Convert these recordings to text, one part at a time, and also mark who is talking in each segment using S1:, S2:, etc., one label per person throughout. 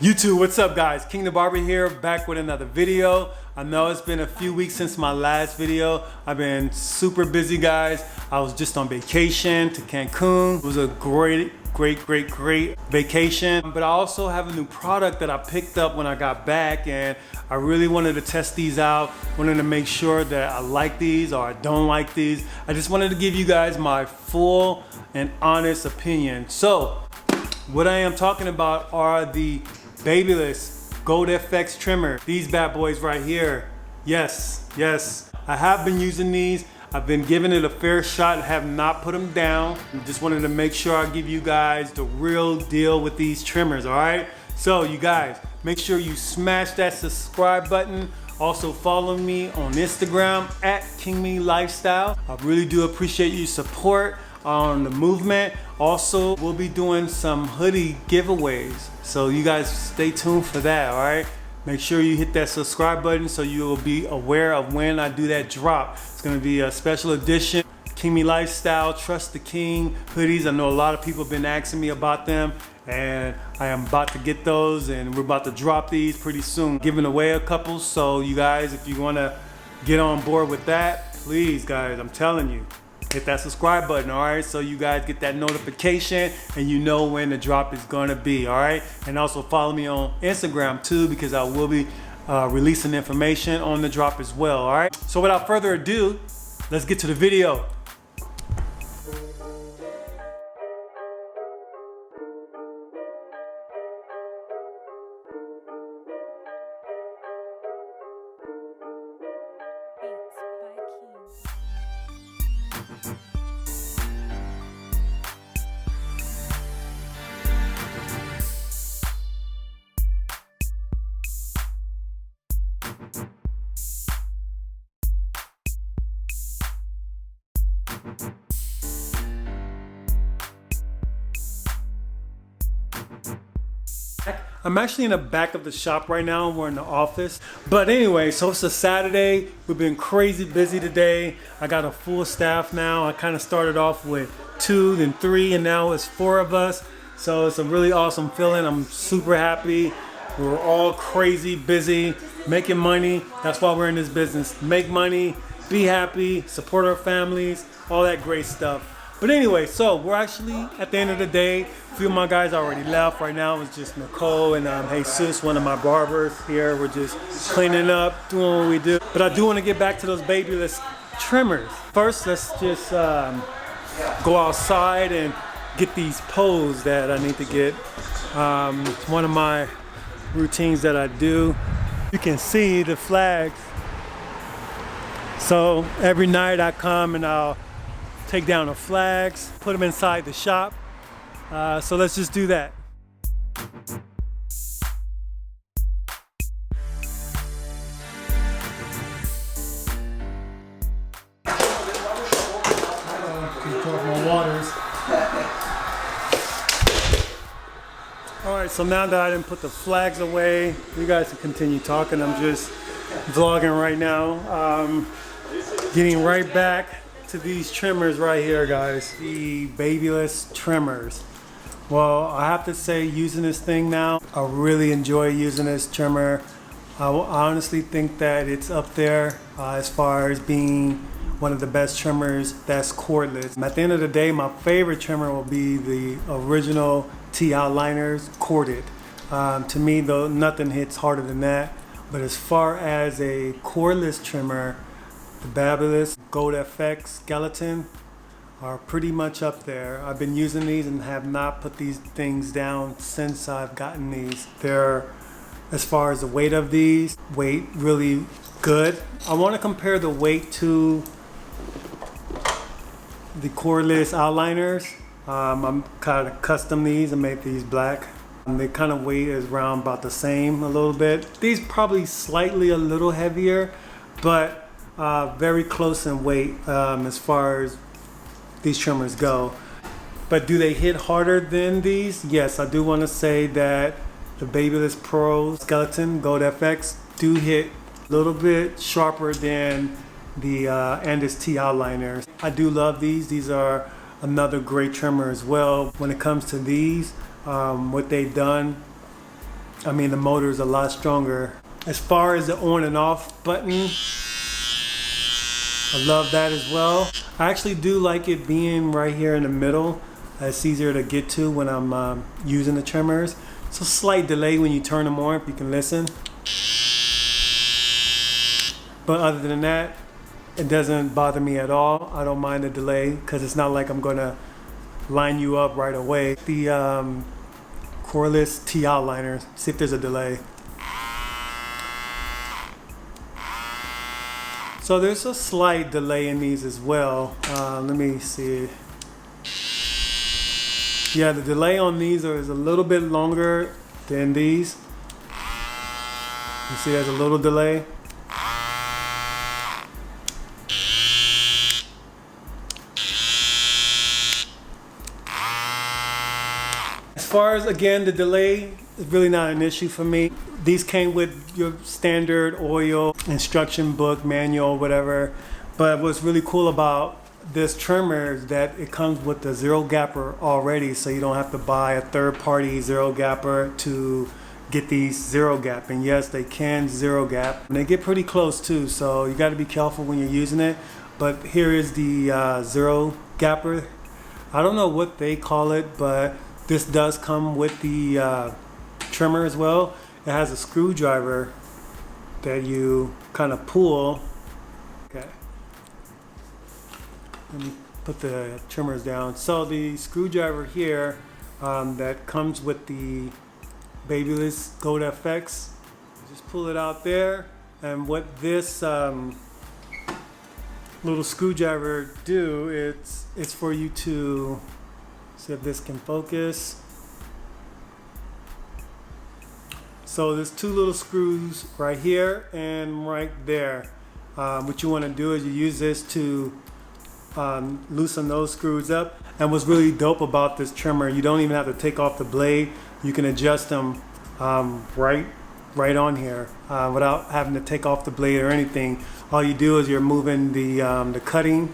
S1: YouTube, what's up guys? King the Barber here, back with another video. I know it's been a few weeks since my last video. I've been super busy guys. I was just on vacation to Cancun. It was a great vacation. But I also have a new product that I picked up when I got back, and I really wanted to test these out. Wanted to make sure that I like these or I don't like these. I just wanted to give you guys my full and honest opinion. So what I am talking about are the babyliss Gold FX trimmer. These bad boys right here. Yes, I have been using these. I've been giving it a fair shot, have not put them down. Just wanted to make sure I give you guys the real deal with these trimmers, all right? So you guys, make sure you smash that subscribe button. Also follow me on Instagram at Kingmelifestyles. I really do appreciate your support on the movement. Also, we'll be doing some hoodie giveaways, so you guys stay tuned for that, all right? Make sure you hit that subscribe button so you will be aware of when I do that drop. It's gonna be a special edition Kingmelifestyle Trust the King hoodies. I know a lot of people have been asking me about them, and I am about to get those, and we're about to drop these pretty soon. Giving away a couple, so you guys, if you wanna get on board with that, please guys, I'm telling you, hit that subscribe button, all right? So you guys get that notification and you know when the drop is gonna be, all right? And also follow me on Instagram too, because I will be releasing information on the drop as well, all right? So without further ado, let's get to the video. I'm actually in the back of the shop right now. We're in the office. But anyway, so it's a Saturday. We've been crazy busy today. I got a full staff now. I kind of started off with 2, then 3, and now it's 4 of us. So it's a really awesome feeling. I'm super happy. We're all crazy busy, making money. That's why we're in this business. Make money, be happy, support our families, all that great stuff. But anyway, so we're actually at the end of the day. A few of my guys already left. Right now it's just Nicole and Jesus, one of my barbers here. We're just cleaning up, doing what we do. But I do want to get back to those babyliss trimmers. First, let's just go outside and get these poles that I need to get. It's one of my routines that I do. You can see the flags. So every night I come and I'll take down the flags, put them inside the shop. So let's just do that. All right, so now that I didn't put the flags away, you guys can continue talking. I'm just vlogging right now. Getting right back to these trimmers right here, guys. The babyliss trimmers. Well, I have to say, using this thing now, I really enjoy using this trimmer. I honestly think that it's up there as far as being one of the best trimmers that's cordless. At the end of the day, my favorite trimmer will be the original T-outliners corded. To me, though, nothing hits harder than that. But as far as a cordless trimmer, the babyliss Gold FX skeleton are pretty much up there. I've been using these and have not put these things down since I've gotten these. They're, as far as the weight of these, weight really good. I want to compare the weight to the cordless outliners. I'm kind of custom these and made these black. They kind of weight is around about the same a little bit. These probably slightly a little heavier, but very close in weight as far as these trimmers go. But do they hit harder than these? Yes, I do want to say that the Babyliss Pro Skeleton Gold FX do hit a little bit sharper than the Andis T outliners. I do love these. These are another great trimmer as well. When it comes to these, what they've done I mean, the motor is a lot stronger. As far as the on and off button, I love that as well. I actually do like it being right here in the middle. It's easier to get to when I'm using the trimmers. It's a slight delay when you turn them on, if you can listen. But other than that, it doesn't bother me at all. I don't mind the delay because it's not like I'm gonna line you up right away. The cordless TI liner, see if there's a delay. So there's a slight delay in these as well. Let me see. Yeah, the delay on these is a little bit longer than these. You see there's a little delay. As far as, again, the delay is really not an issue for me. These came with your standard oil instruction book, manual, whatever. But what's really cool about this trimmer is that it comes with the zero gapper already, so you don't have to buy a third-party zero gapper to get these zero gap. And yes, they can zero gap, and they get pretty close too, so you got to be careful when you're using it. But here is the zero gapper. I don't know what they call it, but this does come with the trimmer as well. It has a screwdriver that you kind of pull. Okay. Let me put the trimmers down. So the screwdriver here that comes with the babyliss Gold FX, just pull it out there. And what this little screwdriver do, it's for you to see if this can focus. So there's two little screws right here and right there. What you want to do is you use this to loosen those screws up. And what's really dope about this trimmer, you don't even have to take off the blade. You can adjust them right on here without having to take off the blade or anything. All you do is you're moving the cutting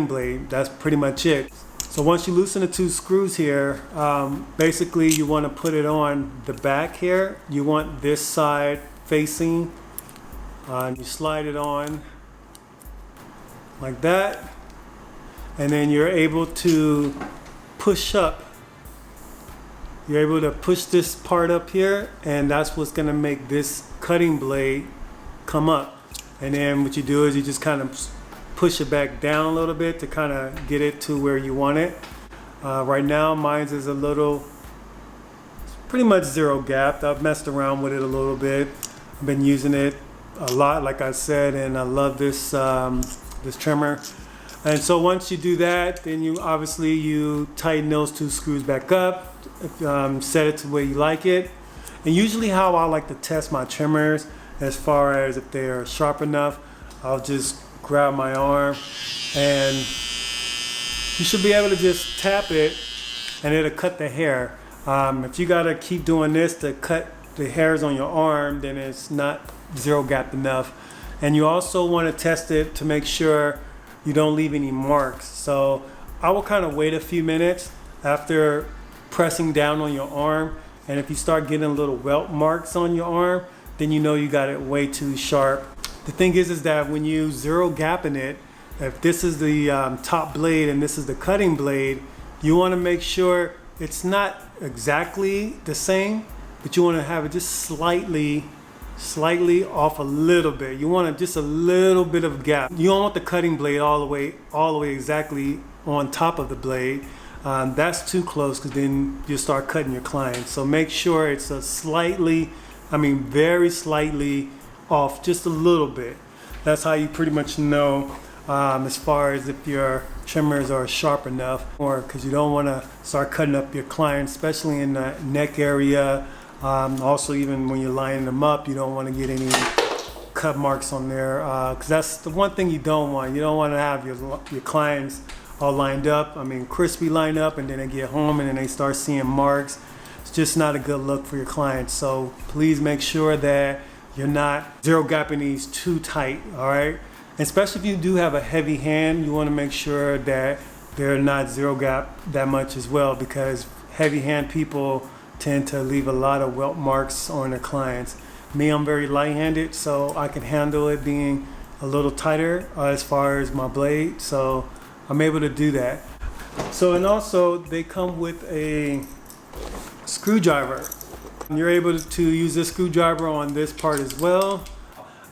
S1: blade. That's pretty much it. So once you loosen the two screws here, basically you want to put it on the back here. You want this side facing. You slide it on like that, and then you're able to push up. You're able to push this part up here, and that's what's going to make this cutting blade come up. And then what you do is you just kind of push it back down a little bit to kind of get it to where you want it. Right now mine is a little, pretty much zero gapped. I've messed around with it a little bit. I've been using it a lot, like I said, and I love this this trimmer. And so once you do that, then you tighten those two screws back up, set it to where you like it. And usually how I like to test my trimmers, as far as if they are sharp enough, I'll just grab my arm and you should be able to just tap it and it'll cut the hair. If you gotta keep doing this to cut the hairs on your arm, then it's not zero gap enough. And you also want to test it to make sure you don't leave any marks. So I will kind of wait a few minutes after pressing down on your arm, and if you start getting little welt marks on your arm, then you know you got it way too sharp. The thing is that when you zero gap in it, if this is the top blade and this is the cutting blade, you want to make sure it's not exactly the same, but you want to have it just slightly off a little bit. You want just a little bit of gap. You don't want the cutting blade all the way exactly on top of the blade. That's too close, because then you start cutting your clients. So make sure it's a very slightly off, just a little bit. That's how you pretty much know as far as if your trimmers are sharp enough, or because you don't want to start cutting up your clients, especially in the neck area. Also, even when you're lining them up, you don't want to get any cut marks on there, because that's the one thing you don't want. You don't want to have your clients all lined up, crispy lined up, and then they get home and then they start seeing marks. It's just not a good look for your clients. So please make sure that you're not zero gapping these too tight, all right? Especially if you do have a heavy hand, you want to make sure that they're not zero gap that much as well, because heavy hand people tend to leave a lot of welt marks on their clients. Me, I'm very light-handed, so I can handle it being a little tighter as far as my blade, so I'm able to do that. So, and also they come with a screwdriver. You're able to use this screwdriver on this part as well.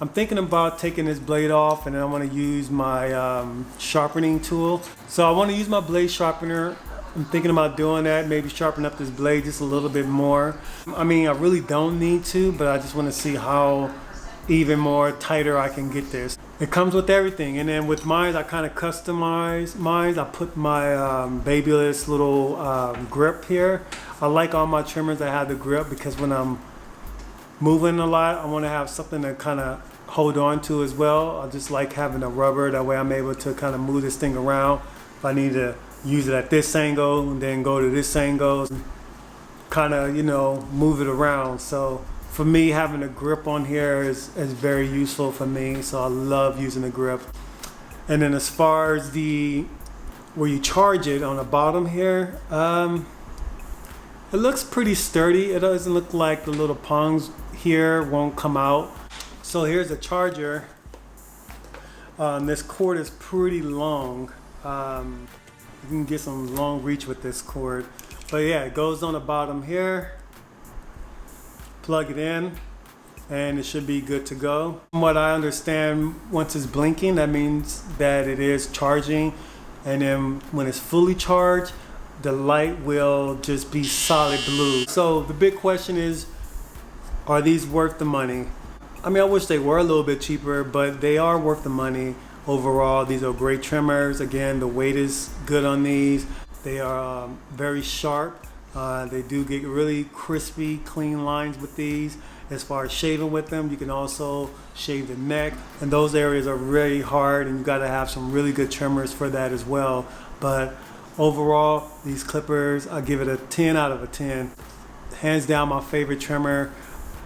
S1: I'm thinking about taking this blade off, and then I want to use my sharpening tool. So I want to use my blade sharpener. I'm thinking about doing that, maybe sharpen up this blade just a little bit more. I mean, I really don't need to, but I just want to see how even more tighter I can get this. It comes with everything, and then with mine, I kind of customize mine. I put my babyliss little grip here. I like all my trimmers that have the grip because when I'm moving a lot, I want to have something to kind of hold on to as well. I just like having a rubber, that way I'm able to kind of move this thing around. If I need to use it at this angle and then go to this angle, kind of, you know, move it around. So for me, having a grip on here is very useful for me, so I love using the grip. And then as far as where you charge it on the bottom here, it looks pretty sturdy. It doesn't look like the little prongs here won't come out. So here's the charger. This cord is pretty long. You can get some long reach with this cord. But yeah, it goes on the bottom here. Plug it in and it should be good to go. From what I understand, once it's blinking, that means that it is charging. And then when it's fully charged, the light will just be solid blue. So the big question is, are these worth the money? I mean, I wish they were a little bit cheaper, but they are worth the money overall. These are great trimmers. Again, the weight is good on these. They are very sharp. They do get really crispy, clean lines with these. As far as shaving with them, you can also shave the neck, and those areas are really hard, and you got to have some really good trimmers for that as well. But overall, these clippers, I give it a 10 out of a 10. Hands down, my favorite trimmer.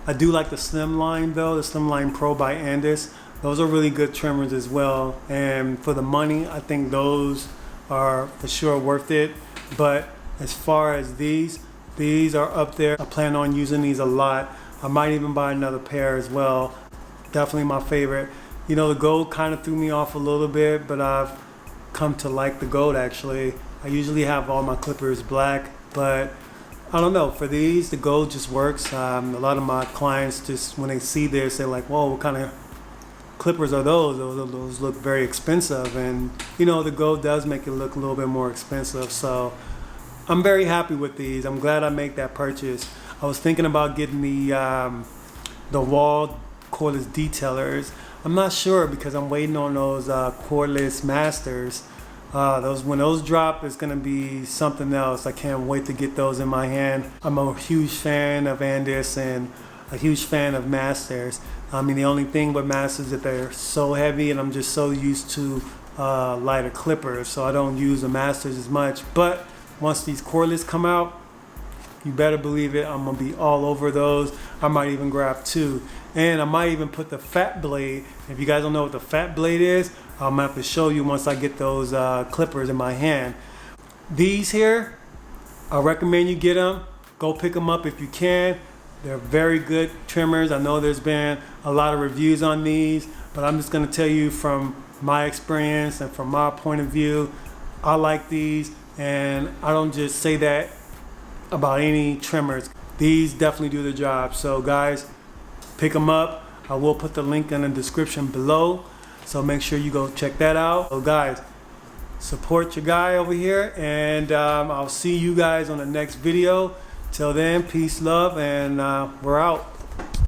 S1: I do like the Slimline though, the Slimline Pro by Andis. Those are really good trimmers as well, and for the money, I think those are for sure worth it. But as far as these are up there. I plan on using these a lot. I might even buy another pair as well. Definitely my favorite. You know, the gold kind of threw me off a little bit, but I've come to like the gold actually. I usually have all my clippers black, but I don't know, for these, the gold just works. A lot of my clients, just when they see this, they're like, whoa, what kind of clippers are those? Those look very expensive. And you know, the gold does make it look a little bit more expensive. So I'm very happy with these. I'm glad I made that purchase. I was thinking about getting the wall cordless detailers. I'm not sure because I'm waiting on those cordless masters. When those drop, it's gonna be something else. I can't wait to get those in my hand. I'm a huge fan of Andis and a huge fan of masters. I mean, the only thing with masters is that they're so heavy, and I'm just so used to lighter clippers, so I don't use the masters as much. But once these cordless come out, you better believe it, I'm gonna be all over those. I might even grab two. And I might even put the fat blade. If you guys don't know what the fat blade is, I'm gonna have to show you once I get those clippers in my hand. These here, I recommend you get them. Go pick them up if you can. They're very good trimmers. I know there's been a lot of reviews on these, but I'm just gonna tell you from my experience and from my point of view, I like these, and I don't just say that about any trimmers. These definitely do the job. So guys, pick them up. I will put the link in the description below, so make sure you go check that out. So guys, support your guy over here, and I'll see you guys on the next video. Till then, peace, love, and we're out.